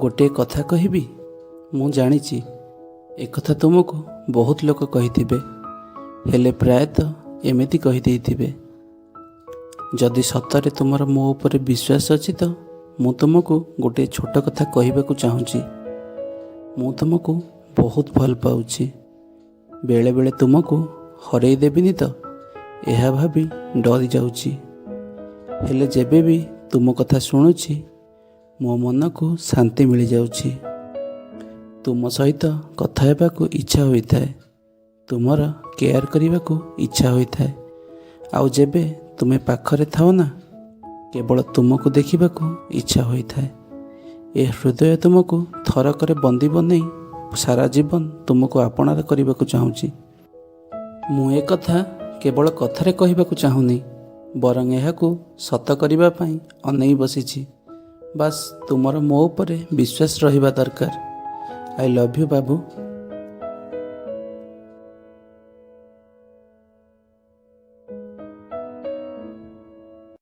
ଗୋଟିଏ କଥା କହିବି। ମୁଁ ଜାଣିଛି ଏକଥା ତୁମକୁ ବହୁତ ଲୋକ କହିଥିବେ, ହେଲେ ପ୍ରାୟତଃ ଏମିତି କହିଦେଇଥିବେ। ଯଦି ସତରେ ତୁମର ମୋ ଉପରେ ବିଶ୍ୱାସ ଅଛି ତ ମୁଁ ତୁମକୁ ଗୋଟିଏ ଛୋଟ କଥା କହିବାକୁ ଚାହୁଁଛି। ମୁଁ ତୁମକୁ ବହୁତ ଭଲ ପାଉଛି। ବେଳେବେଳେ ତୁମକୁ ହରେଇ ଦେବିନି ତ ଏହା ଭାବି ଡରି ଯାଉଛି। ହେଲେ ଯେବେ ବି ତୁମ କଥା ଶୁଣୁଛି ମୋ ମନକୁ ଶାନ୍ତି ମିଳିଯାଉଛି। ତୁମ ସହିତ କଥା ହେବାକୁ ଇଚ୍ଛା ହୋଇଥାଏ, ତୁମର କେୟାର କରିବାକୁ ଇଚ୍ଛା ହୋଇଥାଏ। ଆଉ ଯେବେ ତୁମେ ପାଖରେ ଥାଅ ନା, କେବଳ ତୁମକୁ ଦେଖିବାକୁ ଇଚ୍ଛା ହୋଇଥାଏ। ଏ ହୃଦୟ ତୁମକୁ ଥରକରେ ବନ୍ଦୀ ବନେଇ ସାରା ଜୀବନ ତୁମକୁ ଆପଣାର କରିବାକୁ ଚାହୁଁଛି। ମୁଁ ଏ କଥା କେବଳ କଥାରେ କହିବାକୁ ଚାହୁଁନି, ବରଂ ଏହାକୁ ସତ କରିବା ପାଇଁ ଅନେଇ ବସିଛି। ବାସ୍ ତୁମର ମୋ ଉପରେ ବିଶ୍ୱାସ ରହିବା ଦରକାର। I love you babu.